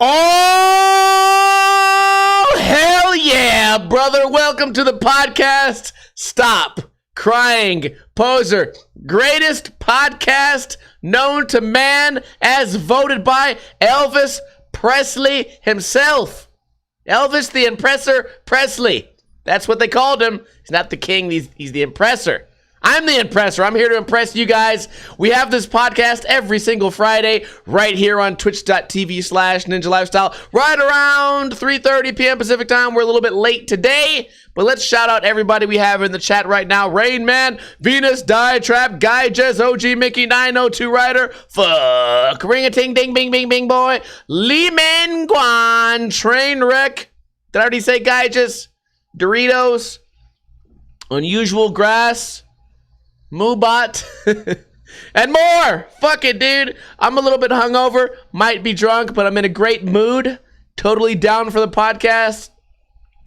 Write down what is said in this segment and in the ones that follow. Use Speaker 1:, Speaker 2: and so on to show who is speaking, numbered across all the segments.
Speaker 1: Oh, hell yeah, brother. Welcome to the podcast. Stop crying, poser. Greatest podcast known to man as voted by Elvis Presley himself. Elvis the Impressor Presley. That's what they called him. He's not the king, he's the impressor. I'm the impressor. I'm here to impress you guys. We have this podcast every single Friday right here on twitch.tv/Ninja Lifestyle right around 3:30 p.m. Pacific time. We're a little bit late today, but let's shout out everybody we have in the chat right now. Rain Man, Venus, Die Trap, Guy Jez, OG Mickey, 902 Rider, Fuck, Ring-a-ting, ding, bing, bing, bing, boy, Lee Man Guan, Trainwreck, did I already say Guy Jez? Doritos, Unusual Grass, Moobot, and more. Fuck it, dude. I'm a little bit hungover, might be drunk, but I'm in a great mood. Totally down for the podcast.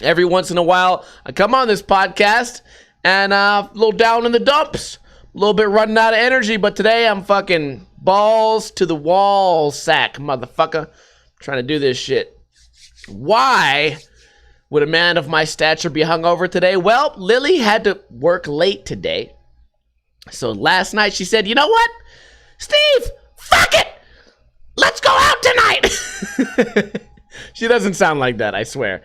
Speaker 1: Every once in a while, I come on this podcast and a little down in the dumps. A little bit running out of energy, but today I'm fucking balls to the wall sack, motherfucker. I'm trying to do this shit. Why would a man of my stature be hungover today? Well, Lily had to work late today. So last night she said, you know what? Steve, fuck it. Let's go out tonight. She doesn't sound like that, I swear.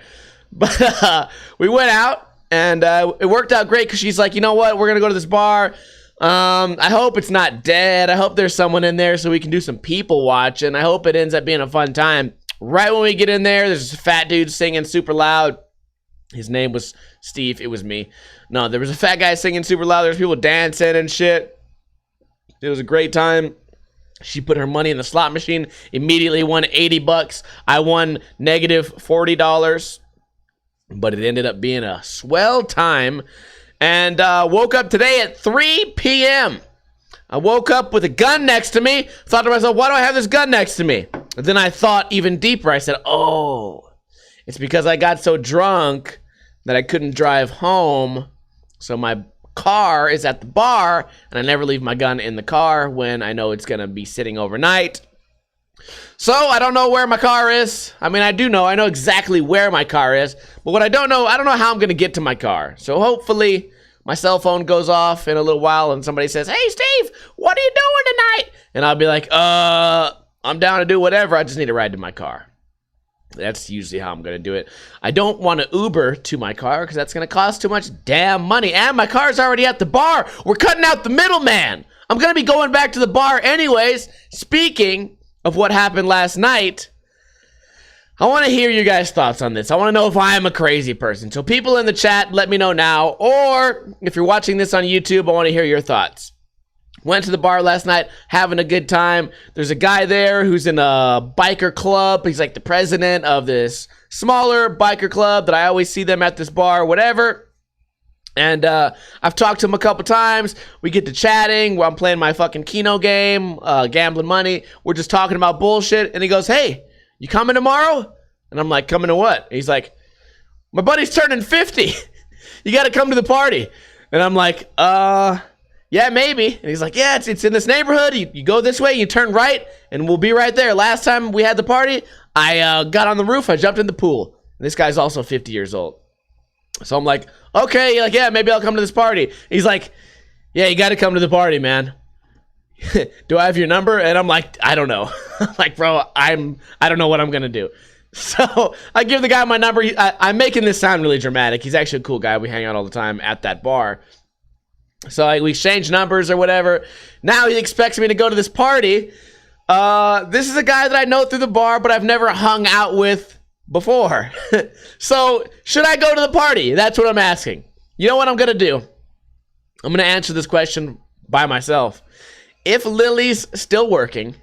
Speaker 1: But we went out and it worked out great because she's like, you know what? We're going to go to this bar. I hope it's not dead. I hope there's someone in there so we can do some people watching. I hope it ends up being a fun time. Right when we get in there, there's this fat dude singing super loud. His name was Steve. It was me. No, there was a fat guy singing super loud. There's people dancing and shit. It was a great time. She put her money in the slot machine. Immediately won $80. I won negative $40. But it ended up being a swell time. And woke up today at 3 p.m. I woke up with a gun next to me. Thought to myself, why do I have this gun next to me? And then I thought even deeper. I said, oh, it's because I got so drunk that I couldn't drive home. So my car is at the bar, and I never leave my gun in the car when I know it's going to be sitting overnight. So I don't know where my car is. I mean, I know exactly where my car is. But what I don't know how I'm going to get to my car. So hopefully my cell phone goes off in a little while and somebody says, hey, Steve, what are you doing tonight? And I'll be like, I'm down to do whatever. I just need to ride to my car. That's usually how I'm going to do it. I don't want to Uber to my car because that's going to cost too much damn money. And my car's already at the bar. We're cutting out the middleman. I'm going to be going back to the bar anyways. Speaking of what happened last night, I want to hear you guys' thoughts on this. I want to know if I'm a crazy person. So people in the chat, let me know now. Or if you're watching this on YouTube, I want to hear your thoughts. Went to the bar last night, having a good time. There's a guy there who's in a biker club. He's like the president of this smaller biker club that I always see them at this bar, whatever. And I've talked to him a couple times. We get to chatting while I'm playing my fucking Keno game, gambling money. We're just talking about bullshit. And he goes, hey, you coming tomorrow? And I'm like, coming to what? He's like, my buddy's turning 50. You got to come to the party. And I'm like, yeah, maybe. And he's like, yeah, it's in this neighborhood. You go this way, you turn right, and we'll be right there. Last time we had the party, I got on the roof, I jumped in the pool. And this guy's also 50 years old. So I'm like, okay, like, yeah, maybe I'll come to this party. He's like, yeah, you got to come to the party, man. Do I have your number? And I'm like, I don't know. I'm like, bro, I don't know what I'm going to do. So I give the guy my number. I'm making this sound really dramatic. He's actually a cool guy. We hang out all the time at that bar. So we exchange numbers or whatever. Now he expects me to go to this party. This is a guy that I know through the bar, but I've never hung out with before. So should I go to the party? That's what I'm asking. You know what I'm going to do? I'm going to answer this question by myself. If Lily's still working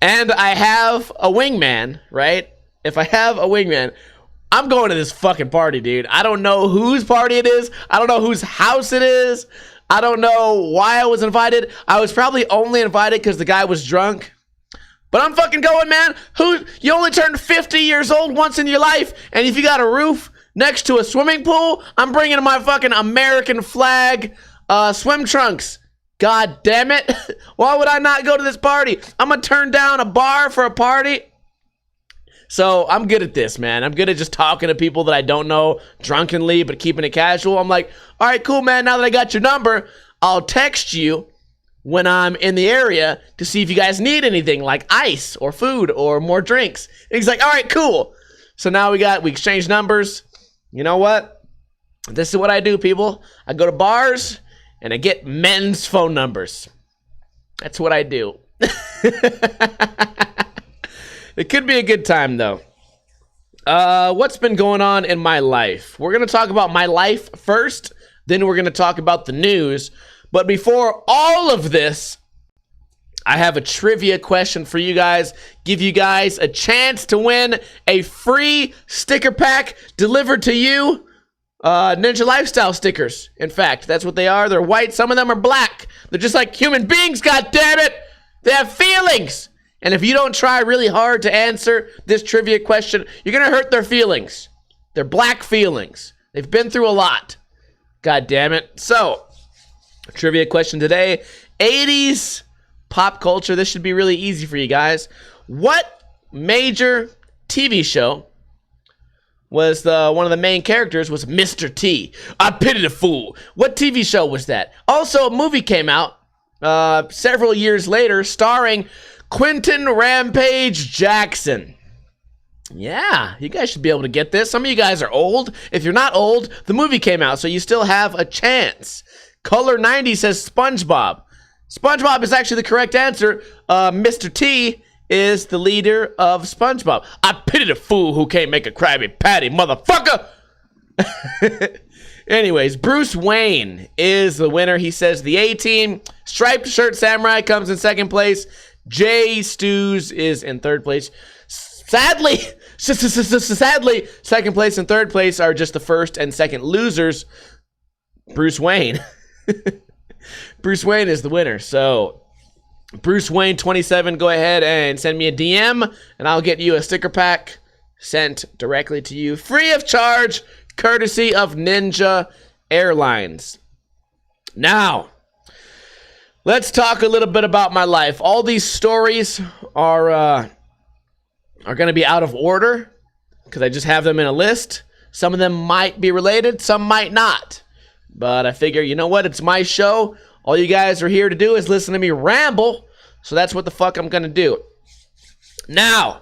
Speaker 1: and I have a wingman, right? If I have a wingman, I'm going to this fucking party, dude. I don't know whose party it is. I don't know whose house it is. I don't know why I was invited. I was probably only invited because the guy was drunk. But I'm fucking going, man. You only turn 50 years old once in your life. And if you got a roof next to a swimming pool, I'm bringing my fucking American flag swim trunks. God damn it. Why would I not go to this party? I'm going to turn down a bar for a party. So I'm good at this, man. I'm good at just talking to people that I don't know drunkenly, but keeping it casual. I'm like, all right, cool, man. Now that I got your number, I'll text you when I'm in the area to see if you guys need anything like ice or food or more drinks. And he's like, all right, cool. So now we exchanged numbers. You know what? This is what I do, people. I go to bars and I get men's phone numbers. That's what I do. It could be a good time, though. What's been going on in my life? We're going to talk about my life first, then we're going to talk about the news. But before all of this, I have a trivia question for you guys. Give you guys a chance to win a free sticker pack delivered to you. Ninja Lifestyle stickers. In fact, that's what they are. They're white. Some of them are black. They're just like human beings, goddammit. They have feelings. And if you don't try really hard to answer this trivia question, you're going to hurt their feelings. They're black feelings. They've been through a lot. God damn it. So, trivia question today. 80s pop culture. This should be really easy for you guys. What major TV show was one of the main characters was Mr. T? I pity the fool. What TV show was that? Also, a movie came out several years later starring Quentin Rampage Jackson. Yeah, you guys should be able to get this. Some of you guys are old. If you're not old, the movie came out, so you still have a chance. Color 90 says SpongeBob. SpongeBob is actually the correct answer. Mr. T is the leader of SpongeBob. I pity the fool who can't make a Krabby Patty, motherfucker. Anyways, Bruce Wayne is the winner. He says the A-Team. Striped Shirt Samurai comes in second place. Jay Stews is in third place. Sadly, second place and third place are just the first and second losers. Bruce Wayne. Bruce Wayne is the winner. So, Bruce Wayne 27, go ahead and send me a DM, and I'll get you a sticker pack sent directly to you, free of charge, courtesy of Ninja Airlines. Now, let's talk a little bit about my life. All these stories are going to be out of order because I just have them in a list. Some of them might be related, some might not. But I figure, you know what? It's my show. All you guys are here to do is listen to me ramble. So that's what the fuck I'm going to do. Now,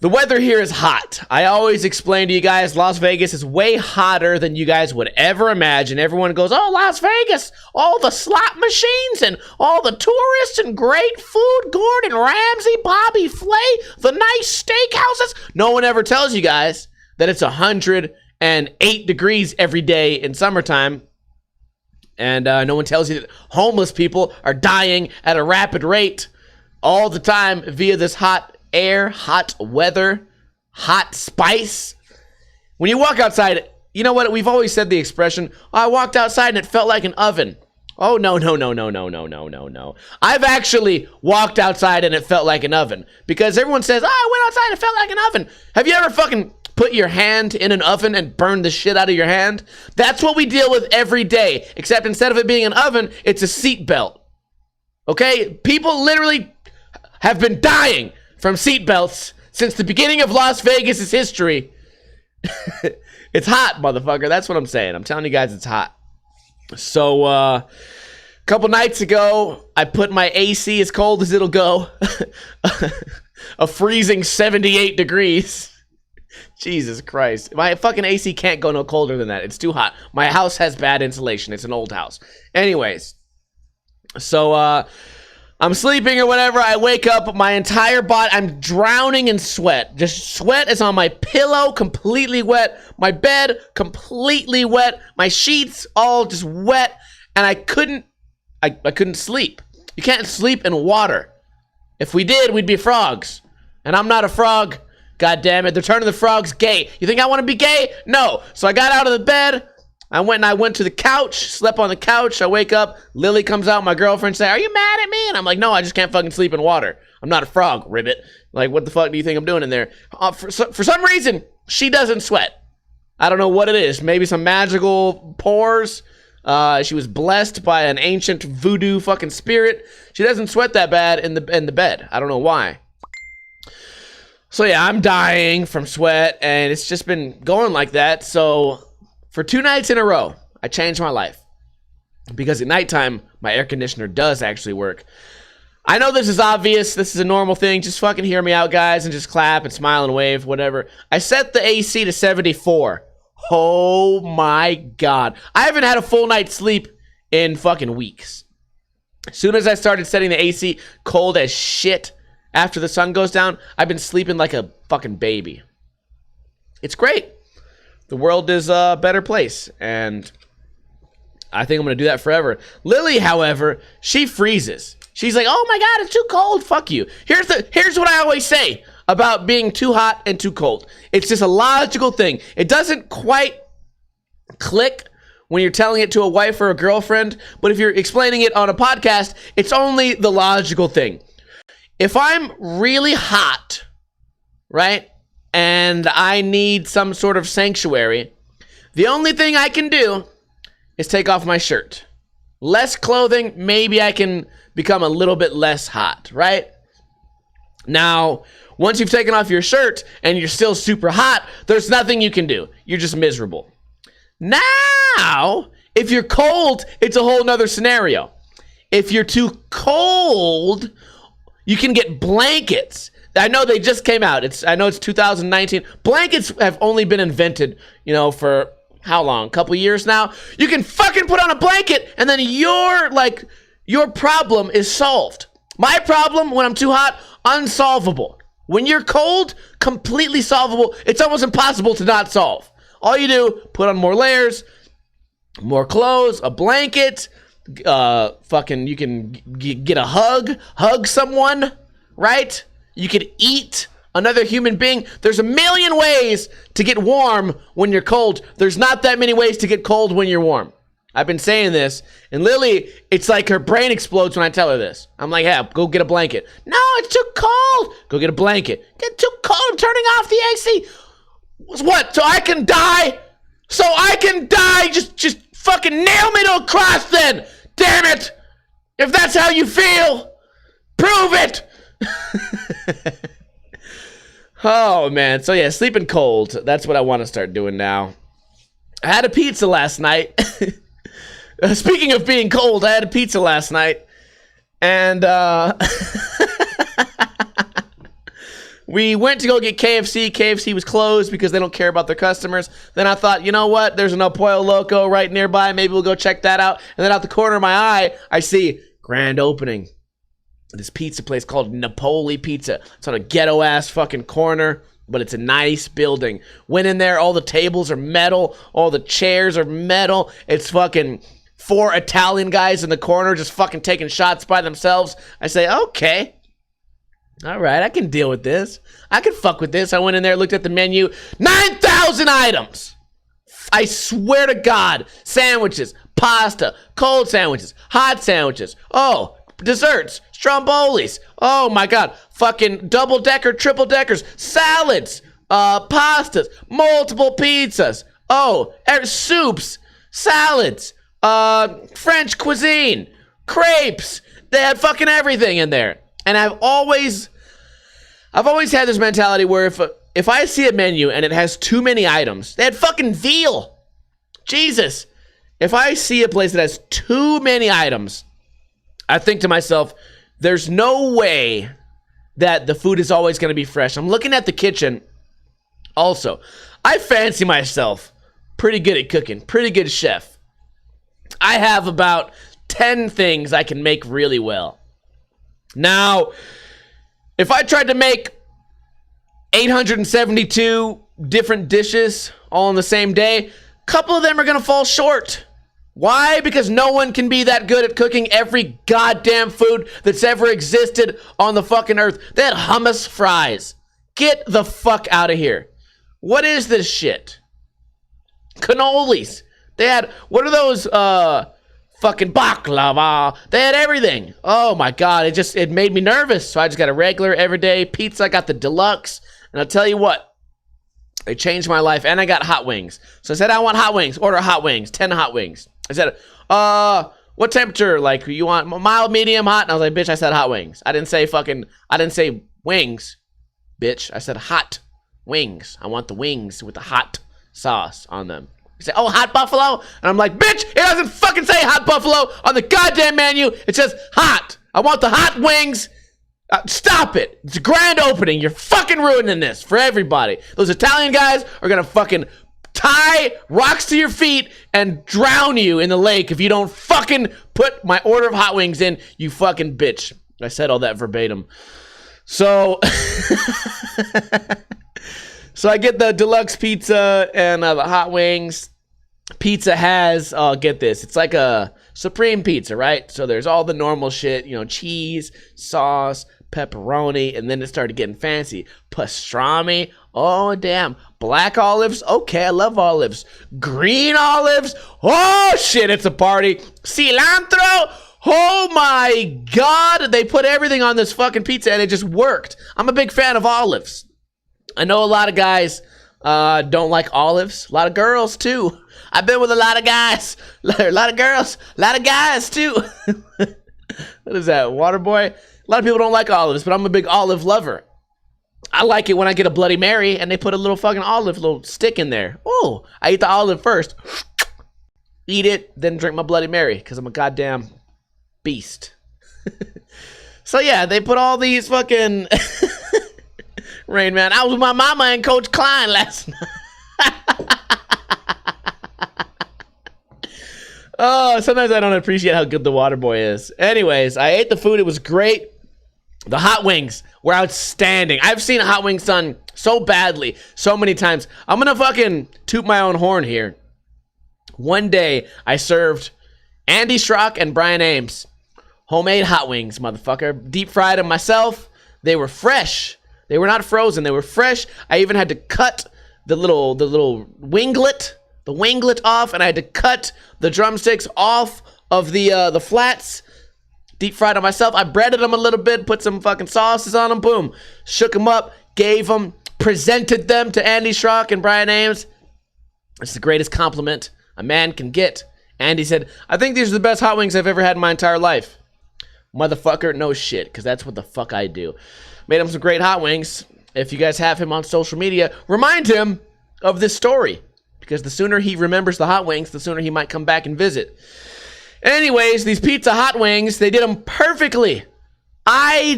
Speaker 1: the weather here is hot. I always explain to you guys, Las Vegas is way hotter than you guys would ever imagine. Everyone goes, oh, Las Vegas, all the slot machines and all the tourists and great food, Gordon Ramsay, Bobby Flay, the nice steakhouses. No one ever tells you guys that it's 108 degrees every day in summertime. And no one tells you that homeless people are dying at a rapid rate all the time via this hot air, hot weather, hot spice. When you walk outside, you know what? We've always said the expression, I walked outside and it felt like an oven. Oh, no. I've actually walked outside and it felt like an oven. Because everyone says, oh, I went outside and it felt like an oven. Have you ever fucking put your hand in an oven and burn the shit out of your hand? That's what we deal with every day. Except instead of it being an oven, it's a seat belt. Okay? People literally have been dying from seatbelts since the beginning of Las Vegas' history. It's hot, motherfucker. That's what I'm saying. I'm telling you guys it's hot. So, a couple nights ago, I put my AC as cold as it'll go. A freezing 78 degrees. Jesus Christ. My fucking AC can't go no colder than that. It's too hot. My house has bad insulation. It's an old house. Anyways. So, I'm sleeping or whatever. I wake up, my entire body, I'm drowning in sweat. Just sweat is on my pillow, completely wet. My bed, completely wet. My sheets, all just wet. And I couldn't sleep. You can't sleep in water. If we did, we'd be frogs. And I'm not a frog. God damn it. They're turning the frogs gay. You think I want to be gay? No. So I got out of the bed. I went to the couch, slept on the couch. I wake up, Lily comes out, my girlfriend say, are you mad at me? And I'm like, no, I just can't fucking sleep in water. I'm not a frog, ribbit. Like, what the fuck do you think I'm doing in there? For some reason, she doesn't sweat. I don't know what it is. Maybe some magical pores. She was blessed by an ancient voodoo fucking spirit. She doesn't sweat that bad in the bed. I don't know why. So yeah, I'm dying from sweat, and it's just been going like that. So for 2 nights in a row, I changed my life. Because at nighttime, my air conditioner does actually work. I know this is obvious. This is a normal thing. Just fucking hear me out, guys, and just clap and smile and wave, whatever. I set the AC to 74. Oh my God. I haven't had a full night's sleep in fucking weeks. As soon as I started setting the AC cold as shit after the sun goes down, I've been sleeping like a fucking baby. It's great. The world is a better place, and I think I'm going to do that forever. Lily, however, she freezes. She's like, oh my God, it's too cold. Fuck you. Here's what I always say about being too hot and too cold. It's just a logical thing. It doesn't quite click when you're telling it to a wife or a girlfriend, but if you're explaining it on a podcast, it's only the logical thing. If I'm really hot, right, and I need some sort of sanctuary, the only thing I can do is take off my shirt. Less clothing, maybe I can become a little bit less hot, right? Now, once you've taken off your shirt and you're still super hot, there's nothing you can do. You're just miserable. Now, if you're cold, it's a whole nother scenario. If you're too cold, you can get blankets. I know they just came out. I know it's 2019. Blankets have only been invented, for how long? A couple years now? You can fucking put on a blanket and then your problem is solved. My problem when I'm too hot, unsolvable. When you're cold, completely solvable. It's almost impossible to not solve. All you do, put on more layers, more clothes, a blanket, you can get a hug someone, right? You could eat another human being. There's a million ways to get warm when you're cold. There's not that many ways to get cold when you're warm. I've been saying this, and Lily, it's like her brain explodes when I tell her this. I'm like, yeah, go get a blanket. No, it's too cold. Go get a blanket. Get too cold. I'm turning off the AC. What? So I can die? So I can die? Just fucking nail me to a cross then. Damn it. If that's how you feel, prove it. Oh, man. So, yeah, sleeping cold. That's what I want to start doing now. I had a pizza last night. Speaking of being cold, I had a pizza last night. And we went to go get KFC. KFC was closed because they don't care about their customers. Then I thought, you know what? There's an El Pollo Loco right nearby. Maybe we'll go check that out. And then out the corner of my eye, I see grand opening. This pizza place called Napoleon Pizza. It's on a ghetto-ass fucking corner, but it's a nice building. Went in there, all the tables are metal, all the chairs are metal. It's fucking 4 Italian guys in the corner just fucking taking shots by themselves. I say, okay. All right, I can deal with this. I can fuck with this. I went in there, looked at the menu. 9,000 items! I swear to God. Sandwiches, pasta, cold sandwiches, hot sandwiches. Oh, desserts, strombolis. Oh my God. Fucking double-decker, triple-deckers, salads, pastas, multiple pizzas. Oh, soups, salads, French cuisine, crepes. They had fucking everything in there. And I've always had this mentality where if I see a menu and it has too many items, they had fucking veal. Jesus. If I see a place that has too many items, I think to myself, there's no way that the food is always going to be fresh. I'm looking at the kitchen. Also, I fancy myself pretty good at cooking, pretty good chef. I have about 10 things I can make really well. Now, if I tried to make 872 different dishes all in the same day, a couple of them are going to fall short. Why? Because no one can be that good at cooking every goddamn food that's ever existed on the fucking earth. They had hummus fries. Get the fuck out of here. What is this shit? Cannolis. They had, what are those, fucking baklava? They had everything. Oh my God, it made me nervous. So I just got a regular everyday pizza. I got the deluxe. And I'll tell you what, they changed my life. And I got hot wings. So I said, I want hot wings. Order hot wings. 10 hot wings. I said, what temperature? Like, you want mild, medium, hot? And I was like, bitch, I said hot wings. I didn't say wings, bitch. I said hot wings. I want the wings with the hot sauce on them. You say, oh, hot buffalo? And I'm like, bitch, it doesn't fucking say hot buffalo on the goddamn menu. It says hot. I want the hot wings. Stop it. It's a grand opening. You're fucking ruining this for everybody. Those Italian guys are gonna fucking tie rocks to your feet and drown you in the lake if you don't fucking put my order of hot wings in, you fucking bitch. I said all that verbatim. So, so I get the deluxe pizza and the hot wings. Pizza has, get this, it's like a supreme pizza, right? So there's all the normal shit, you know, cheese, sauce, pepperoni, and then it started getting fancy. Pastrami, oh damn. Black olives, okay, I love olives. Green olives, oh shit, it's a party. Cilantro, oh my god, they put everything on this fucking pizza and it just worked. I'm a big fan of olives. I know a lot of guys don't like olives. A lot of girls too. I've been with a lot of guys, a lot of girls, a lot of guys too. What is that, Waterboy? A lot of people don't like olives, but I'm a big olive lover. I like it when I get a Bloody Mary and they put a little fucking olive, little stick in there. Oh, I eat the olive first. Eat it, then drink my Bloody Mary, because I'm a goddamn beast. So yeah, they put all these fucking... Rain Man, I was with my mama and Coach Klein last night. Oh, sometimes I don't appreciate how good the Waterboy is. Anyways, I ate the food. It was great. The hot wings were outstanding. I've seen hot wings done so badly, so many times. I'm gonna fucking toot my own horn here. One day, I served Andy Schrock and Brian Ames homemade hot wings, motherfucker. Deep fried them myself. They were fresh. They were not frozen. They were fresh. I even had to cut the little winglet off, and I had to cut the drumsticks off of the flats. Deep fried them myself. I breaded them a little bit, put some fucking sauces on them. Boom. Shook them up, gave them, presented them to Andy Schrock and Brian Ames. It's the greatest compliment a man can get. Andy said, I think these are the best hot wings I've ever had in my entire life. Motherfucker, no shit, because that's what the fuck I do. Made him some great hot wings. If you guys have him on social media, remind him of this story, because the sooner he remembers the hot wings, the sooner he might come back and visit. Anyways, these pizza hot wings, they did them perfectly. I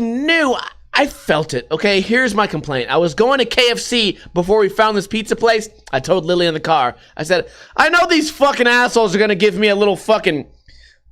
Speaker 1: felt it. Okay, here's my complaint. I was going to KFC before we found this pizza place. I told Lily in the car, I said, I know these fucking assholes are going to give me a little fucking,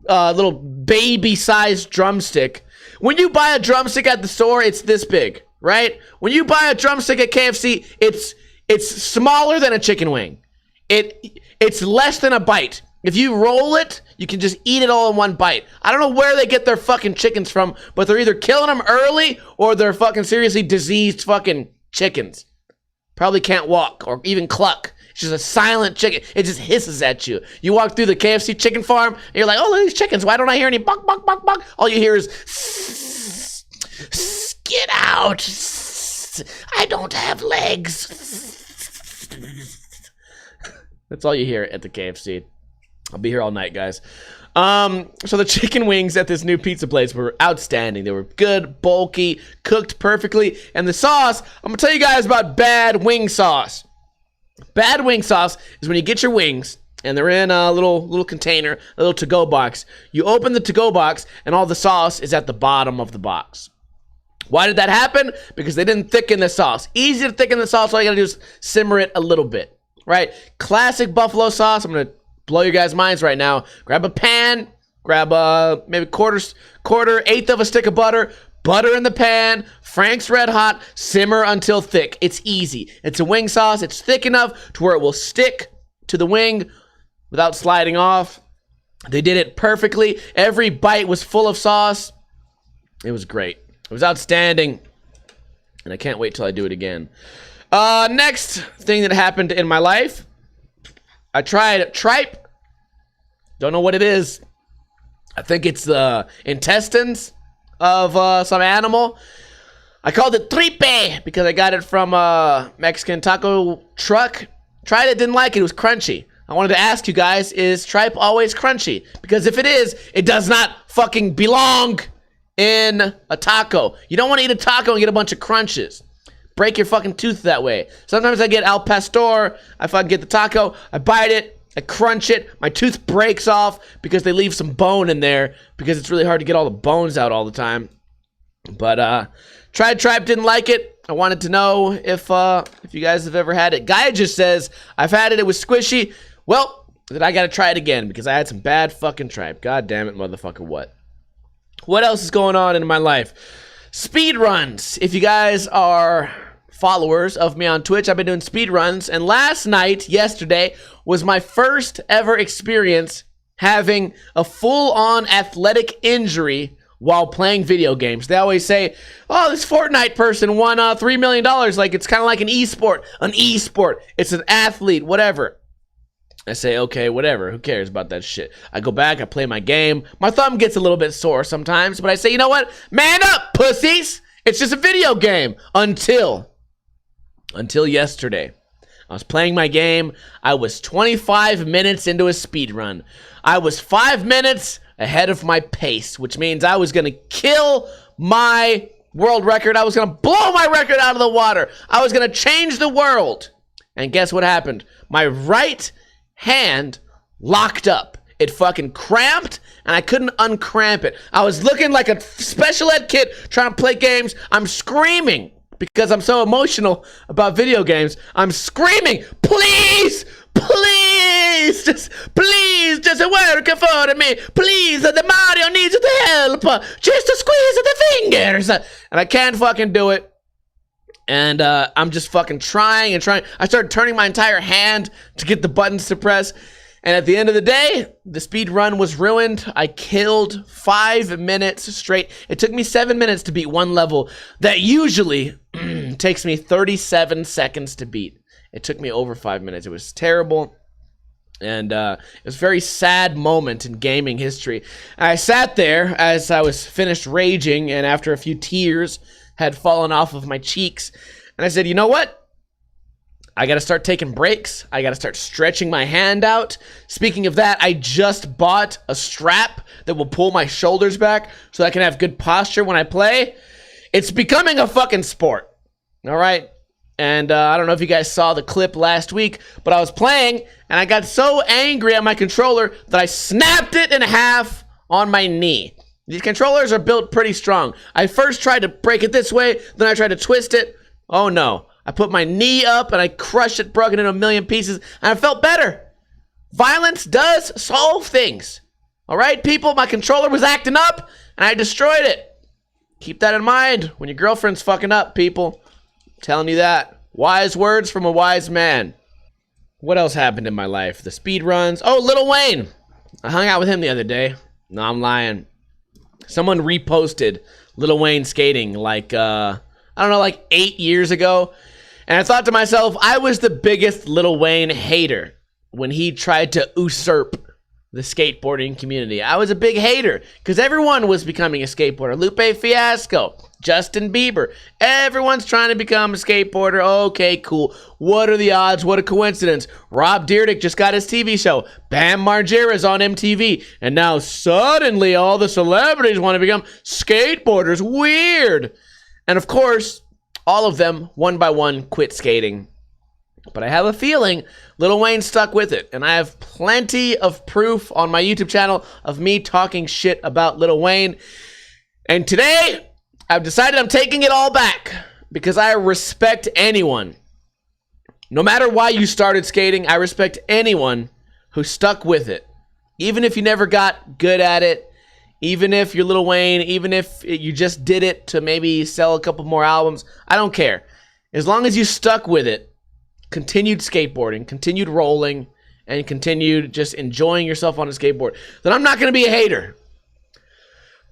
Speaker 1: little baby-sized drumstick. When you buy a drumstick at the store, it's this big, right? When you buy a drumstick at KFC, it's smaller than a chicken wing. It's less than a bite. If you roll it, you can just eat it all in one bite. I don't know where they get their fucking chickens from, but they're either killing them early or they're fucking seriously diseased fucking chickens. Probably can't walk or even cluck. It's just a silent chicken. It just hisses at you. You walk through the KFC chicken farm, and you're like, oh, look at these chickens. Why don't I hear any buck, buck, buck, buck? All you hear is, get out. I don't have legs. That's all you hear at the KFC. I'll be here all night, guys. So the chicken wings at this new pizza place were outstanding. They were good, bulky, cooked perfectly. And the sauce, I'm going to tell you guys about bad wing sauce. Bad wing sauce is when you get your wings and they're in a little container, a little to-go box. You open the to-go box and all the sauce is at the bottom of the box. Why did that happen? Because they didn't thicken the sauce. Easy to thicken the sauce. All you got to do is simmer it a little bit, right? Classic buffalo sauce. I'm going to blow your guys' minds right now. Grab a pan, grab a maybe eighth of a stick of butter, butter in the pan, Frank's Red Hot, simmer until thick. It's easy. It's a wing sauce. It's thick enough to where it will stick to the wing without sliding off. They did it perfectly. Every bite was full of sauce. It was great. It was outstanding. And I can't wait till I do it again. Next thing that happened in my life, I tried tripe. Don't know what it is. I think it's the intestines of some animal. I called it tripe because I got it from a Mexican taco truck. Tried it, didn't like it. It was crunchy. I wanted to ask you guys, is tripe always crunchy? Because if it is, it does not fucking belong in a taco. You don't want to eat a taco and get a bunch of crunches. Break your fucking tooth that way. Sometimes I get al pastor, I fucking get the taco, I bite it, I crunch it, my tooth breaks off because they leave some bone in there because it's really hard to get all the bones out all the time. But tried tripe, didn't like it. I wanted to know if you guys have ever had it. Guy just says, I've had it, it was squishy. Well, then I gotta try it again because I had some bad fucking tripe. God damn it, motherfucker, what? What else is going on in my life? Speed runs. If you guys are followers of me on Twitch, I've been doing speed runs, and yesterday, was my first ever experience having a full-on athletic injury while playing video games. They always say, oh, this Fortnite person won $3 million. Like, it's kind of like an esport. An esport. It's an athlete, whatever. I say, okay, whatever. Who cares about that shit? I go back, I play my game. My thumb gets a little bit sore sometimes, but I say, you know what? Man up, pussies! It's just a video game. Until yesterday. I was playing my game. I was 25 minutes into a speed run. I was 5 minutes ahead of my pace, which means I was going to kill my world record. I was going to blow my record out of the water. I was going to change the world. And guess what happened? My right hand locked up. It fucking cramped, and I couldn't uncramp it. I was looking like a special ed kid trying to play games. I'm screaming because I'm so emotional about video games. I'm screaming, please, please, just work for me. Please, the Mario needs the help. Just to squeeze the fingers. And I can't fucking do it. And I'm just fucking trying and trying. I started turning my entire hand to get the buttons to press. And at the end of the day, the speed run was ruined. I killed 5 minutes straight. It took me 7 minutes to beat one level that usually takes me 37 seconds to beat. It took me over 5 minutes. It was terrible. And it was a very sad moment in gaming history. I sat there as I was finished raging, and after a few tears had fallen off of my cheeks, and I said, you know what? I gotta start taking breaks. I gotta start stretching my hand out. Speaking of that, I just bought a strap that will pull my shoulders back so I can have good posture when I play. It's becoming a fucking sport, all right? And I don't know if you guys saw the clip last week, but I was playing, and I got so angry at my controller that I snapped it in half on my knee. These controllers are built pretty strong. I first tried to break it this way, then I tried to twist it. Oh no. I put my knee up and I crushed it, broke it into a million pieces, and I felt better. Violence does solve things. All right, people, my controller was acting up, and I destroyed it. Keep that in mind when your girlfriend's fucking up, people. I'm telling you that. Wise words from a wise man. What else happened in my life? The speed runs. Oh, Lil Wayne. I hung out with him the other day. No, I'm lying. Someone reposted Lil Wayne skating like, I don't know, like 8 years ago. And I thought to myself, I was the biggest Lil Wayne hater when he tried to usurp the skateboarding community. I was a big hater because everyone was becoming a skateboarder. Lupe Fiasco, Justin Bieber, everyone's trying to become a skateboarder. Okay, cool. What are the odds? What a coincidence. Rob Dyrdek just got his TV show. Bam Margera's on MTV. And now suddenly all the celebrities want to become skateboarders. Weird. And of course, all of them, one by one, quit skating. But I have a feeling Lil Wayne stuck with it. And I have plenty of proof on my YouTube channel of me talking shit about Lil Wayne. And today, I've decided I'm taking it all back. Because I respect anyone. No matter why you started skating, I respect anyone who stuck with it. Even if you never got good at it. Even if you're Lil Wayne, even if you just did it to maybe sell a couple more albums, I don't care. As long as you stuck with it, continued skateboarding, continued rolling, and continued just enjoying yourself on a skateboard, then I'm not going to be a hater.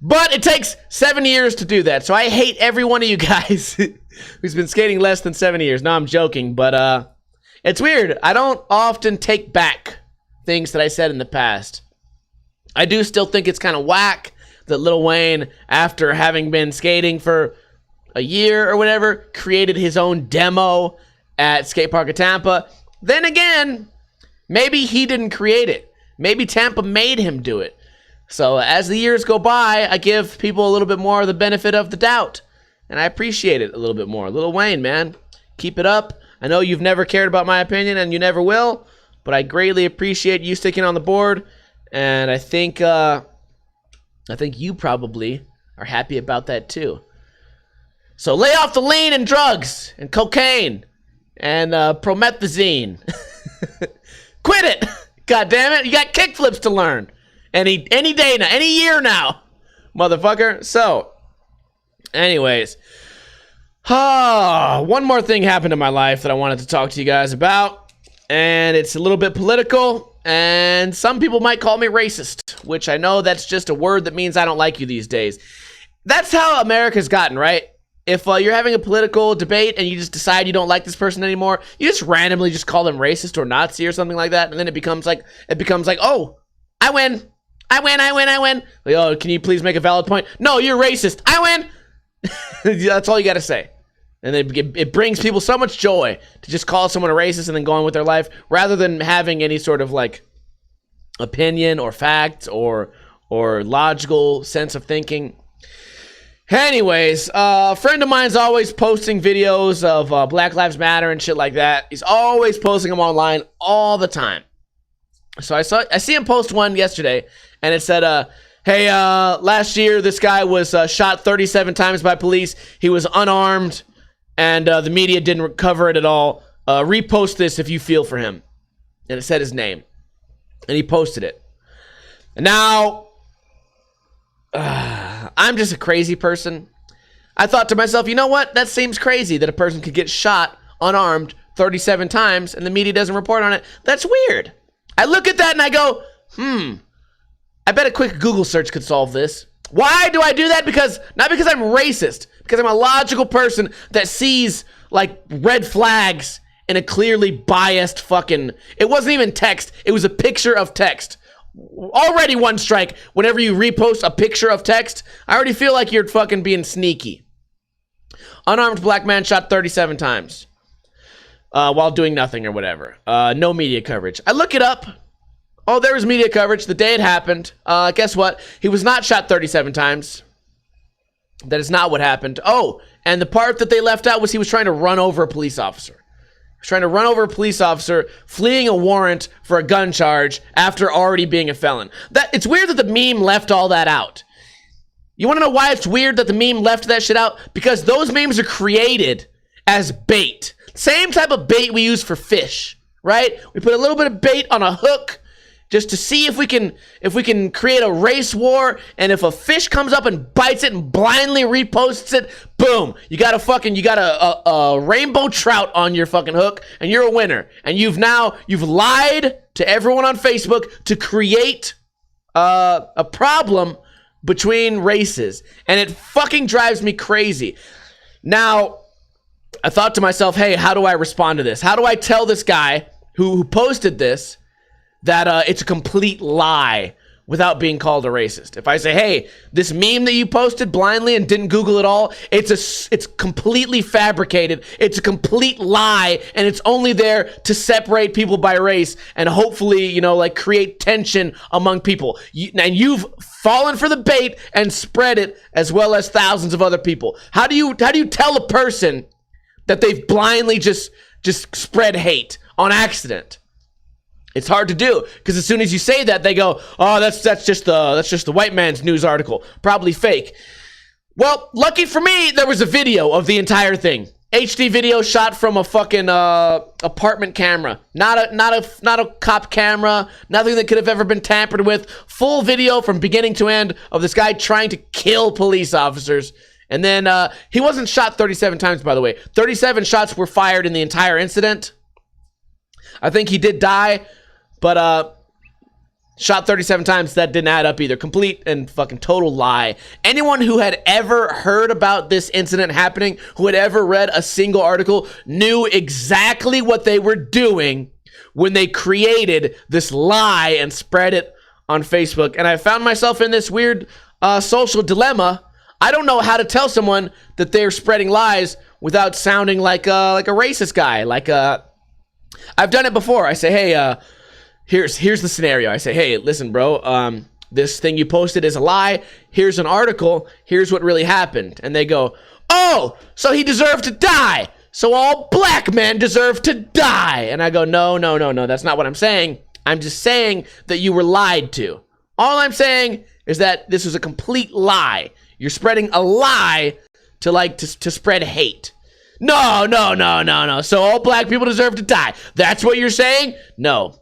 Speaker 1: But it takes 7 years to do that, so I hate every one of you guys who's been skating less than 7 years. No, I'm joking, but it's weird. I don't often take back things that I said in the past. I do still think it's kind of whack that Lil Wayne, after having been skating for a year or whatever, created his own demo at Skate Park of Tampa. Then again, Maybe he didn't create it. Maybe Tampa made him do it. So as the years go by, I give people a little bit more of the benefit of the doubt. And I appreciate it a little bit more. Lil Wayne, man, keep it up. I know you've never cared about my opinion, and you never will. But I greatly appreciate you sticking on the board. And I think you probably are happy about that too. So lay off the lean and drugs and cocaine and promethazine. Quit it. God damn it. You got kickflips to learn. Any day now, any year now, motherfucker. So, anyways, one more thing happened in my life that I wanted to talk to you guys about, and it's a little bit political, and some people might call me racist, which I know that's just a word that means I don't like you these days. That's how America's gotten, right? If you're having a political debate and you just decide you don't like this person anymore, you just randomly just call them racist or Nazi or something like that, and then it becomes like, oh, I win. Like, oh, can you please make a valid point? No, you're racist. I win. That's all you got to say. And it brings people so much joy to just call someone a racist and then go on with their life rather than having any sort of like opinion or fact or logical sense of thinking. Anyways, a friend of mine's always posting videos of Black Lives Matter and shit like that. He's always posting them online all the time. So I see him post one yesterday, and it said, hey, last year this guy was shot 37 times by police. He was unarmed, and the media didn't cover it at all. Repost this if you feel for him. And it said his name. And he posted it. And now, I'm just a crazy person. I thought to myself, you know what? That seems crazy that a person could get shot unarmed 37 times and the media doesn't report on it. That's weird. I look at that and I go, I bet a quick Google search could solve this. Why do I do that? Not because I'm racist, because I'm a logical person that sees like red flags in a clearly biased fucking, it wasn't even text, it was a picture of text. Already one strike whenever you repost a picture of text. I already feel like you're fucking being sneaky. Unarmed black man shot 37 times. While doing nothing or whatever. No media coverage. I look it up. Oh, there was media coverage the day it happened. Guess what? He was not shot 37 times. That is not what happened. Oh, and the part that they left out was he was trying to run over a police officer. He was trying to run over a police officer, fleeing a warrant for a gun charge after already being a felon. It's weird that the meme left all that out. You want to know why it's weird that the meme left that shit out? Because those memes are created as bait. Same type of bait we use for fish, right? We put a little bit of bait on a hook just to see if we can create a race war, and if a fish comes up and bites it and blindly reposts it, boom, you got a rainbow trout on your fucking hook, and you're a winner. And you've lied to everyone on Facebook to create a problem between races, and it fucking drives me crazy. Now, I thought to myself, hey, how do I respond to this? How do I tell this guy who posted this that it's a complete lie without being called a racist? If I say, hey, this meme that you posted blindly and didn't Google at all, it's completely fabricated. It's a complete lie, and it's only there to separate people by race and hopefully, create tension among people. And you've fallen for the bait and spread it as well as thousands of other people. How do you tell a person that they've blindly just spread hate on accident? It's hard to do, because as soon as you say that, they go, oh, that's just the white man's news article, probably fake. Well, lucky for me, there was a video of the entire thing. HD video shot from a fucking apartment camera, not a cop camera, nothing that could have ever been tampered with. Full video from beginning to end of this guy trying to kill police officers. And then he wasn't shot 37 times, by the way. 37 shots were fired in the entire incident. I think he did die, but shot 37 times, that didn't add up either. Complete and fucking total lie. Anyone who had ever heard about this incident happening, who had ever read a single article, knew exactly what they were doing when they created this lie and spread it on Facebook. And I found myself in this weird social dilemma. I don't know how to tell someone that they're spreading lies without sounding like a racist guy. I've done it before. I say, hey, here's the scenario. I say, hey, listen, bro, this thing you posted is a lie. Here's an article. Here's what really happened. And they go, oh, so he deserved to die. So all black men deserve to die. And I go, no, that's not what I'm saying. I'm just saying that you were lied to. All I'm saying is that this was a complete lie. You're spreading a lie to spread hate. No. So all black people deserve to die. That's what you're saying? No.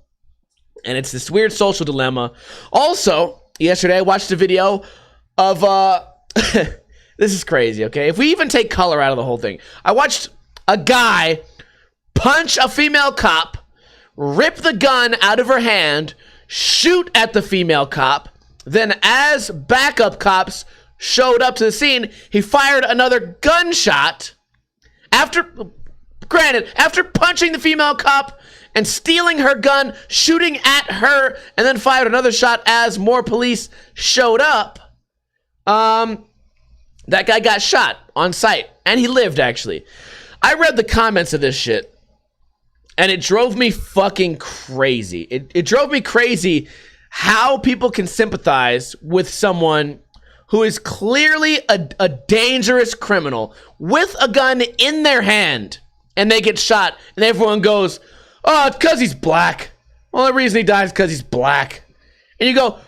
Speaker 1: And it's this weird social dilemma. Also, yesterday I watched a video of, this is crazy, okay? If we even take color out of the whole thing. I watched a guy punch a female cop, rip the gun out of her hand, shoot at the female cop. Then as backup cops showed up to the scene, he fired another gunshot after punching the female cop and stealing her gun, shooting at her, and then fired another shot as more police showed up. That guy got shot on sight, and he lived, actually. I read the comments of this shit, and it drove me fucking crazy. It drove me crazy how people can sympathize with someone who is clearly a dangerous criminal with a gun in their hand, and they get shot, and everyone goes, oh, it's because he's black. Well, the reason he died is because he's black. And you go,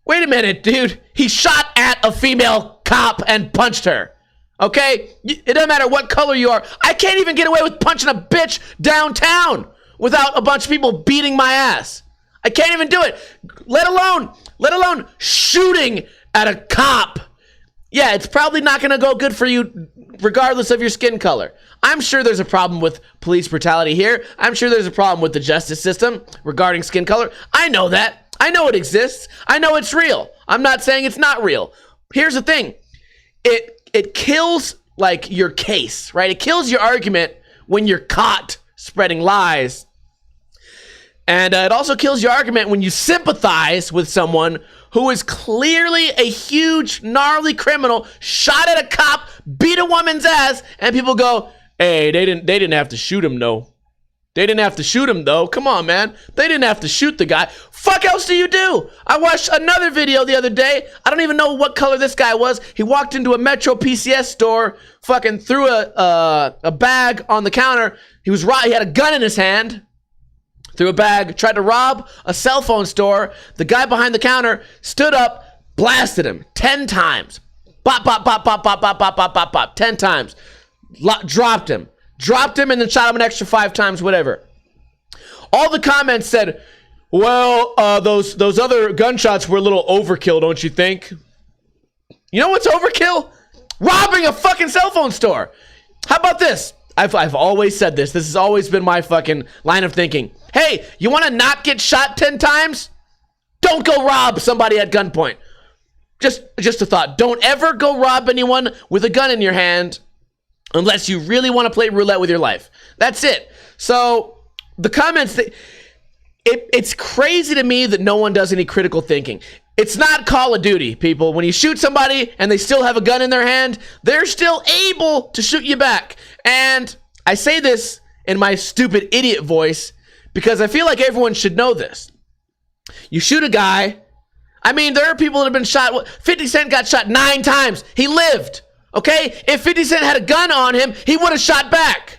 Speaker 1: wait a minute, dude. He shot at a female cop and punched her. Okay? It doesn't matter what color you are. I can't even get away with punching a bitch downtown without a bunch of people beating my ass. I can't even do it. Let alone shooting at a cop. Yeah, it's probably not going to go good for you regardless of your skin color. I'm sure there's a problem with police brutality here. I'm sure there's a problem with the justice system regarding skin color. I know that. I know it exists. I know it's real. I'm not saying it's not real. Here's the thing. It kills, like, your case, right? It kills your argument when you're caught spreading lies. And it also kills your argument when you sympathize with someone who is clearly a huge, gnarly criminal, shot at a cop, beat a woman's ass, and people go, hey, they didn't have to shoot him, though. They didn't have to shoot him, though. Come on, man. They didn't have to shoot the guy. Fuck else do you do? I watched another video the other day. I don't even know what color this guy was. He walked into a Metro PCS store, fucking threw a bag on the counter. He had a gun in his hand, threw a bag, tried to rob a cell phone store. The guy behind the counter stood up, blasted him 10 times. Bop, bop, bop, bop, bop, bop, bop, bop, bop, bop, 10 times. Dropped him, and then shot him an extra 5 times, whatever. All the comments said, well, those other gunshots were a little overkill, don't you think? You know what's overkill? Robbing a fucking cell phone store. How about this? I've always said this. This has always been my fucking line of thinking. Hey, you want to not get shot 10 times? Don't go rob somebody at gunpoint. Just a thought. Don't ever go rob anyone with a gun in your hand unless you really want to play roulette with your life. That's it. So the comments, it's crazy to me that no one does any critical thinking. It's not Call of Duty, people. When you shoot somebody and they still have a gun in their hand, they're still able to shoot you back. And I say this in my stupid idiot voice because I feel like everyone should know this. You shoot a guy. I mean, there are people that have been shot. 50 Cent got shot 9 times. He lived. Okay? If 50 Cent had a gun on him, he would have shot back.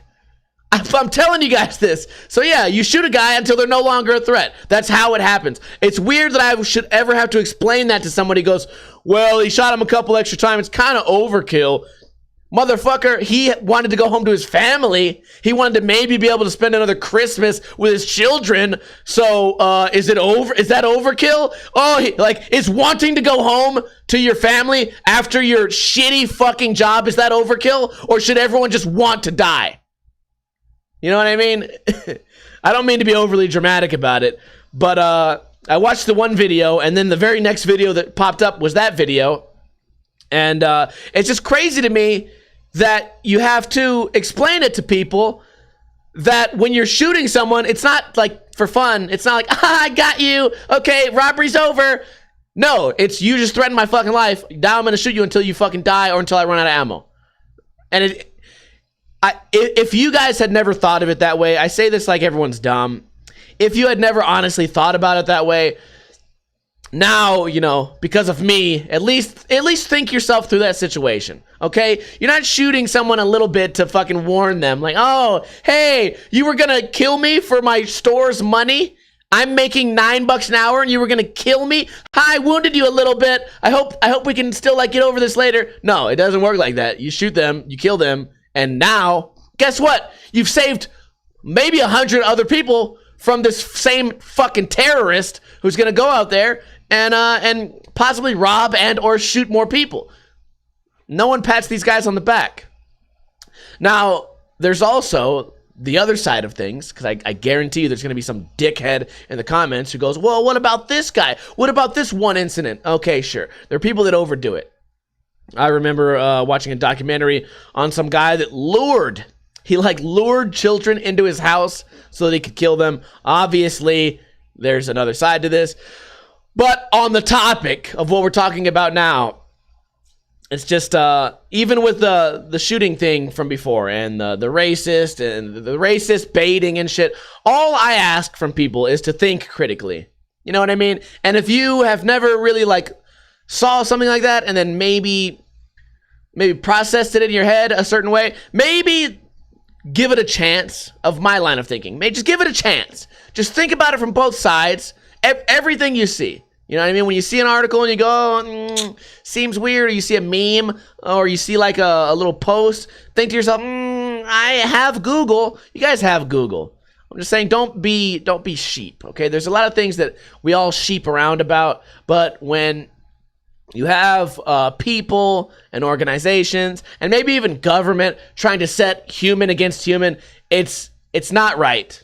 Speaker 1: I'm telling you guys this. So yeah, you shoot a guy until they're no longer a threat. That's how it happens. It's weird that I should ever have to explain that to somebody who goes, well, he shot him a couple extra times. It's kind of overkill. Motherfucker, he wanted to go home to his family. He wanted to maybe be able to spend another Christmas with his children. So is that overkill? Oh, is wanting to go home to your family after your shitty fucking job, is that overkill? Or should everyone just want to die? You know what I mean? I don't mean to be overly dramatic about it, but I watched the one video, and then the very next video that popped up was that video. And it's just crazy to me that you have to explain it to people that when you're shooting someone, it's not like for fun. It's not like, I got you. Okay, robbery's over. No, it's you just threaten my fucking life. Now I'm going to shoot you until you fucking die or until I run out of ammo. And if you guys had never thought of it that way, I say this like everyone's dumb. if you had never honestly thought about it that way, now, because of me, at least think yourself through that situation, okay? You're not shooting someone a little bit to fucking warn them, like, oh, hey, you were gonna kill me for my store's money? I'm making $9 an hour and you were gonna kill me? I wounded you a little bit. I hope we can still get over this later. No, it doesn't work like that. You shoot them, you kill them, and now, guess what? You've saved maybe 100 other people from this same fucking terrorist who's gonna go out there and possibly rob and or shoot more people. No one pats these guys on the back. Now, there's also the other side of things, because I guarantee you there's going to be some dickhead in the comments who goes, well, what about this guy? What about this one incident? Okay, sure. There are people that overdo it. I remember watching a documentary on some guy that lured children into his house so that he could kill them. Obviously, there's another side to this. But on the topic of what we're talking about now, it's just, even with the shooting thing from before and the racist and the racist baiting and shit, all I ask from people is to think critically. You know what I mean? And if you have never really saw something like that and then maybe processed it in your head a certain way, maybe give it a chance of my line of thinking. Maybe just give it a chance. Just think about it from both sides. Everything you see. You know what I mean? When you see an article and you go, seems weird, or you see a meme, or you see a little post, think to yourself, I have Google. You guys have Google. I'm just saying, don't be sheep, okay? There's a lot of things that we all sheep around about, but when you have people and organizations and maybe even government trying to set human against human, it's not right.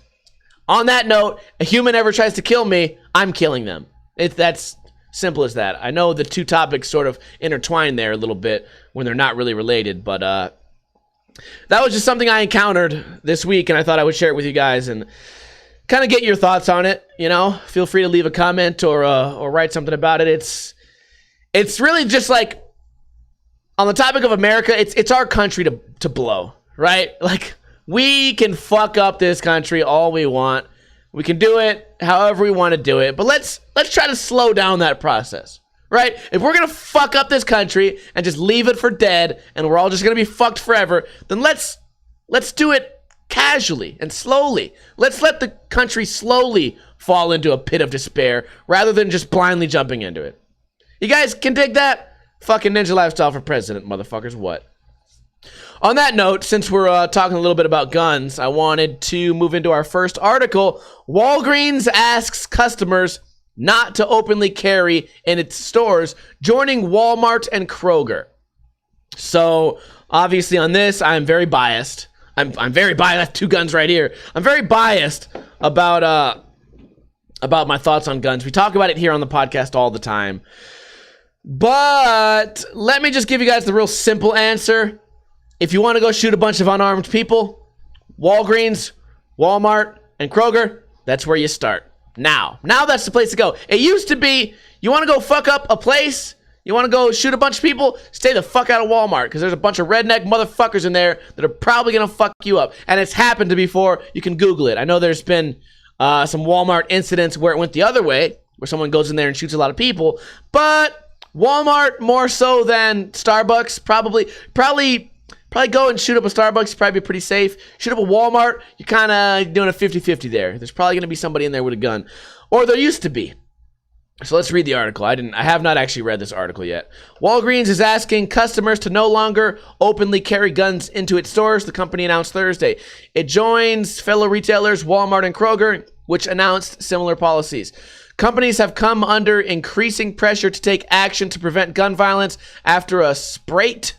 Speaker 1: On that note, a human ever tries to kill me, I'm killing them. That's simple as that. I know the two topics sort of intertwine there a little bit when they're not really related, but that was just something I encountered this week, and I thought I would share it with you guys and kind of get your thoughts on it. Feel free to leave a comment or write something about it. It's really just on the topic of America, it's our country to blow, right? We can fuck up this country all we want. We can do it however we want to do it, but let's try to slow down that process, right? If we're gonna fuck up this country and just leave it for dead, and we're all just gonna be fucked forever, then let's do it casually and slowly. Let's let the country slowly fall into a pit of despair rather than just blindly jumping into it. You guys can dig that? Fucking Ninja Lifestyle for president, motherfuckers. What? On that note, since we're talking a little bit about guns, I wanted to move into our first article. Walgreens asks customers not to openly carry in its stores, joining Walmart and Kroger. So, obviously on this, I'm very biased. I'm very biased. I have two guns right here. I'm very biased about my thoughts on guns. We talk about it here on the podcast all the time. But let me just give you guys the real simple answer. If you want to go shoot a bunch of unarmed people, Walgreens, Walmart, and Kroger, that's where you start. Now that's the place to go. It used to be, you want to go fuck up a place, you want to go shoot a bunch of people, stay the fuck out of Walmart, because there's a bunch of redneck motherfuckers in there that are probably going to fuck you up. And it's happened to before. You can Google it. I know there's been some Walmart incidents where it went the other way, where someone goes in there and shoots a lot of people. But Walmart, more so than Starbucks, probably go and shoot up a Starbucks. Probably be pretty safe. Shoot up a Walmart, you're kind of doing a 50-50 there. There's probably going to be somebody in there with a gun. Or there used to be. So let's read the article. I have not actually read this article yet. Walgreens is asking customers to no longer openly carry guns into its stores, the company announced Thursday. It joins fellow retailers Walmart and Kroger, which announced similar policies. Companies have come under increasing pressure to take action to prevent gun violence after a spate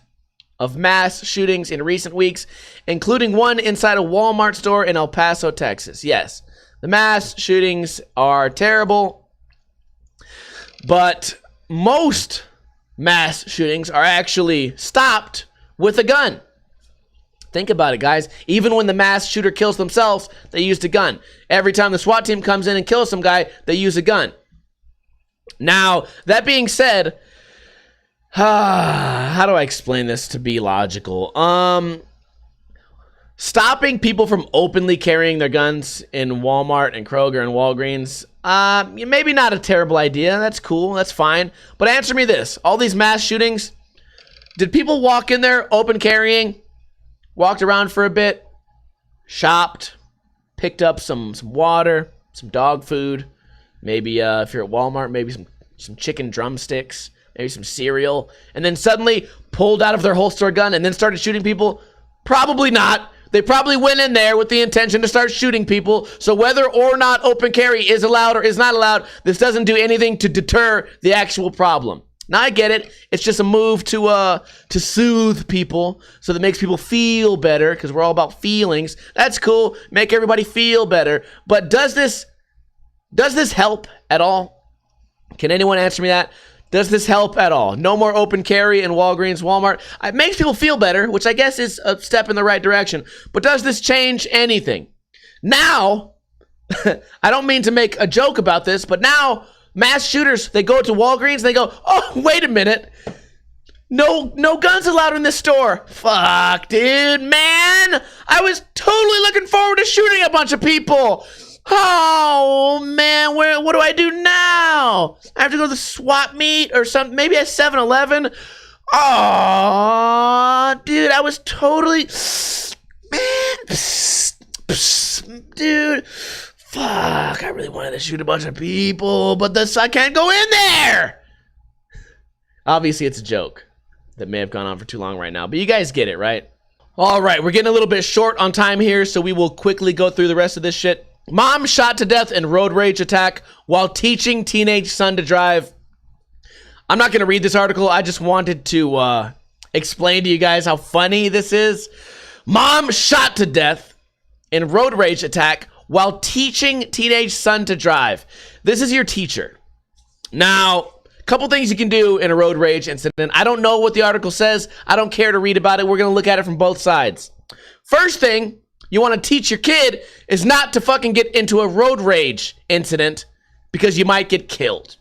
Speaker 1: of mass shootings in recent weeks, including one inside a Walmart store in El Paso, Texas. Yes, the mass shootings are terrible, but most mass shootings are actually stopped with a gun. Think about it, guys. Even when the mass shooter kills themselves, they used a gun. Every time the SWAT team comes in and kills some guy, they use a gun. Now, that being said, how do I explain this to be logical? stopping people from openly carrying their guns in Walmart and Kroger and Walgreens, maybe not a terrible idea. That's cool. That's fine. But answer me this. All these mass shootings, did people walk in there open carrying, walked around for a bit, shopped, picked up some water, some dog food, maybe if you're at Walmart, maybe some chicken drumsticks, maybe some cereal, and then suddenly pulled out of their holster a gun and then started shooting people? Probably not. They probably went in there with the intention to start shooting people. So whether or not open carry is allowed or is not allowed, this doesn't do anything to deter the actual problem. Now I get it. It's just a move to soothe people, so that makes people feel better, because we're all about feelings. That's cool. Make everybody feel better. But does this help at all? Can anyone answer me that? Does this help at all? No more open carry in Walgreens, Walmart. It makes people feel better, which I guess is a step in the right direction. But does this change anything? Now, I don't mean to make a joke about this, but now mass shooters, they go to Walgreens and they go, oh, wait a minute. No guns allowed in this store. Fuck, dude, man. I was totally looking forward to shooting a bunch of people. Oh, man, what do I do now? I have to go to the swap meet or something, maybe at 7-Eleven. Oh, dude, I was totally, man, dude, fuck, I really wanted to shoot a bunch of people, but I can't go in there. Obviously, it's a joke that may have gone on for too long right now, but you guys get it, right? All right, we're getting a little bit short on time here, so we will quickly go through the rest of this shit. Mom shot to death in road rage attack while teaching teenage son to drive. I'm not going to read this article. I just wanted to explain to you guys how funny this is. Mom shot to death in road rage attack while teaching teenage son to drive. This is your teacher. Now, a couple things you can do in a road rage incident. I don't know what the article says. I don't care to read about it. We're going to look at it from both sides. First thing you want to teach your kid is not to fucking get into a road rage incident, because you might get killed.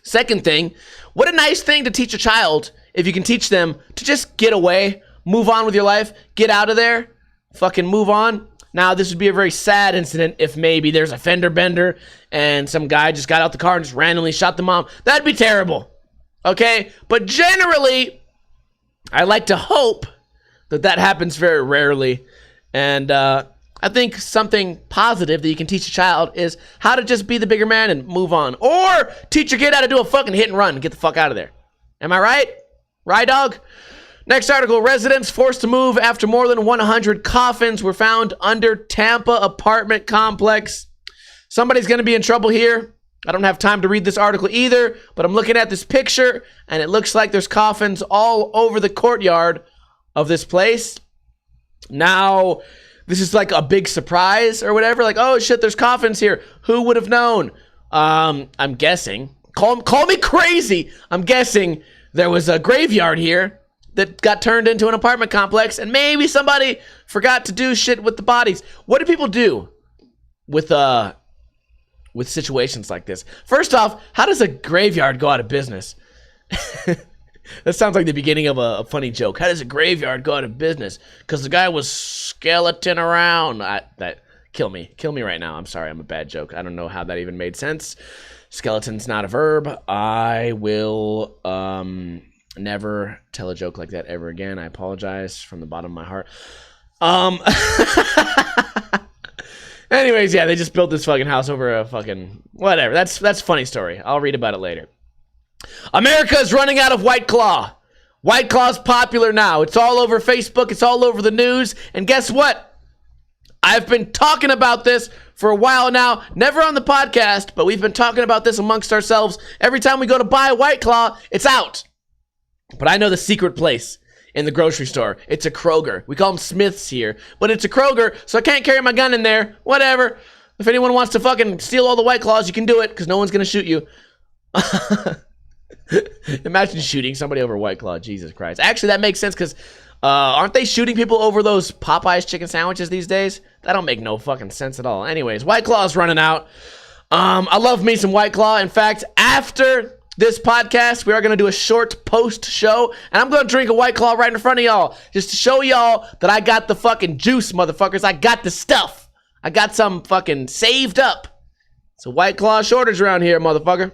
Speaker 1: Second thing, what a nice thing to teach a child if you can teach them to just get away, move on with your life, get out of there, fucking move on. Now, this would be a very sad incident if maybe there's a fender bender and some guy just got out the car and just randomly shot the mom. That'd be terrible, okay? But generally, I like to hope that happens very rarely. And I think something positive that you can teach a child is how to just be the bigger man and move on. Or teach your kid how to do a fucking hit and run and get the fuck out of there. Am I right? Right, dog? Next article, residents forced to move after more than 100 coffins were found under Tampa apartment complex. Somebody's going to be in trouble here. I don't have time to read this article either, but I'm looking at this picture, and it looks like there's coffins all over the courtyard of this place. Now, this is like a big surprise or whatever. Like, oh shit, there's coffins here. Who would have known? I'm guessing. Call me crazy. I'm guessing there was a graveyard here that got turned into an apartment complex, and maybe somebody forgot to do shit with the bodies. What do people do with situations like this? First off, how does a graveyard go out of business? That sounds like the beginning of a funny joke. How does a graveyard go out of business? Because the guy was skeleton around. Kill me right now. I'm sorry, I'm a bad joke. I don't know how that even made sense. Skeleton's not a verb. I will never tell a joke like that ever again. I apologize from the bottom of my heart. Anyways, yeah, they just built this fucking house over a fucking whatever. That's a funny story. I'll read about it later. America is running out of White Claw. White Claw's popular now. It's all over Facebook. It's all over the news. And guess what? I've been talking about this for a while now. Never on the podcast, but we've been talking about this amongst ourselves. Every time we go to buy a White Claw, it's out. But I know the secret place in the grocery store. It's a Kroger. We call them Smiths here. But it's a Kroger, so I can't carry my gun in there. Whatever. If anyone wants to fucking steal all the White Claws, you can do it, because no one's going to shoot you. Imagine shooting somebody over White Claw. Jesus Christ. Actually, that makes sense, because aren't they shooting people over those Popeyes chicken sandwiches these days? That don't make no fucking sense at all. Anyways, White Claw's running out. I love me some White Claw. In fact, after this podcast, we are going to do a short post show, and I'm going to drink a White Claw right in front of y'all just to show y'all that I got the fucking juice, motherfuckers. I got the stuff. I got some fucking saved up. It's a White Claw shortage around here, motherfucker.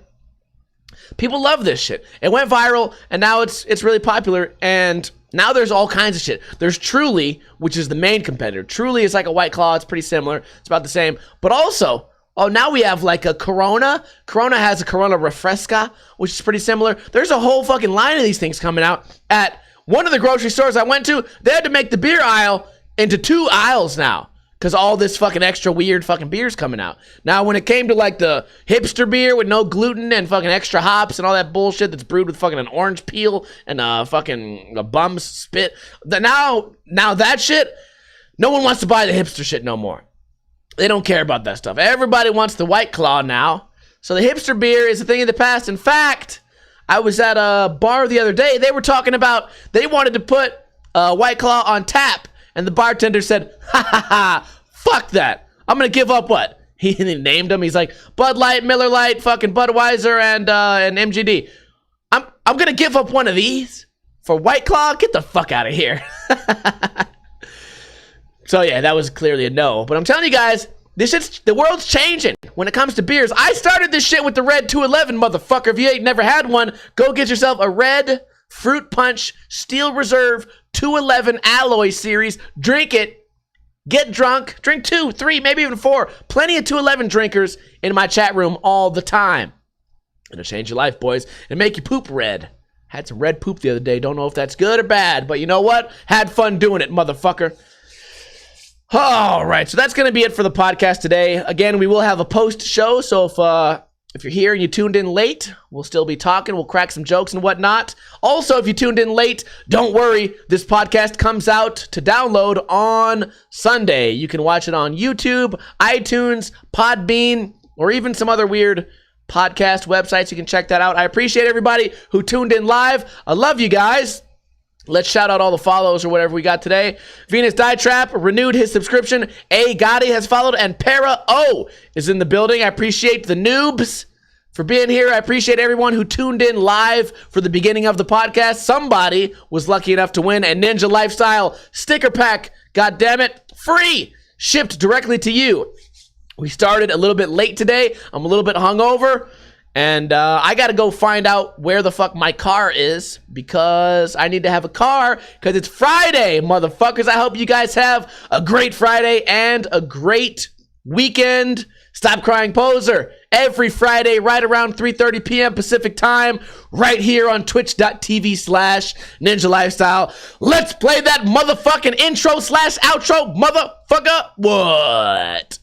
Speaker 1: People love this shit. It went viral, and now it's really popular, and now there's all kinds of shit. There's Truly, which is the main competitor. Truly is like a White Claw. It's pretty similar. It's about the same. But also, now we have like a Corona. Corona has a Corona Refresca, which is pretty similar. There's a whole fucking line of these things coming out. At one of the grocery stores I went to, they had to make the beer aisle into 2 aisles now, because all this fucking extra weird fucking beer's coming out. Now, when it came to like the hipster beer with no gluten and fucking extra hops and all that bullshit that's brewed with fucking an orange peel and fucking a bum's spit, now that shit, no one wants to buy the hipster shit no more. They don't care about that stuff. Everybody wants the White Claw now. So the hipster beer is a thing of the past. In fact, I was at a bar the other day. They were talking about they wanted to put White Claw on tap. And the bartender said, ha ha ha, fuck that. I'm going to give up what? He named them. He's like, Bud Light, Miller Lite, fucking Budweiser, and MGD. I'm going to give up one of these for White Claw? Get the fuck out of here. So yeah, that was clearly a no. But I'm telling you guys, the world's changing when it comes to beers. I started this shit with the Red 211, motherfucker. If you ain't never had one, go get yourself a Red Fruit Punch Steel Reserve 211 Alloy Series. Drink it. Get drunk. Drink 2, 3, maybe even 4. Plenty of 211 drinkers in my chat room all the time. It'll change your life, boys, and make you poop red. Had some red poop the other day. Don't know if that's good or bad, but you know what? Had fun doing it, motherfucker. All right, so that's going to be it for the podcast today. Again, we will have a post show, so if you're here and you tuned in late, we'll still be talking. We'll crack some jokes and whatnot. Also, if you tuned in late, don't worry. This podcast comes out to download on Sunday. You can watch it on YouTube, iTunes, Podbean, or even some other weird podcast websites. You can check that out. I appreciate everybody who tuned in live. I love you guys. Let's shout out all the follows or whatever we got today. Venus Dietrap renewed his subscription. A. Gotti has followed. And Para O is in the building. I appreciate the noobs for being here. I appreciate everyone who tuned in live for the beginning of the podcast. Somebody was lucky enough to win a Ninja Lifestyle sticker pack. God damn it. Free. Shipped directly to you. We started a little bit late today. I'm a little bit hungover. And I got to go find out where the fuck my car is because I need to have a car because it's Friday, motherfuckers. I hope you guys have a great Friday and a great weekend. Stop Crying Poser every Friday right around 3:30 p.m. Pacific time right here on twitch.tv/Ninja Lifestyle. Let's play that motherfucking intro/outro, motherfucker. What?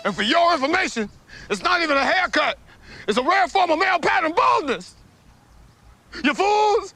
Speaker 2: And for your information, it's not even a haircut. It's a rare form of male pattern baldness. You fools!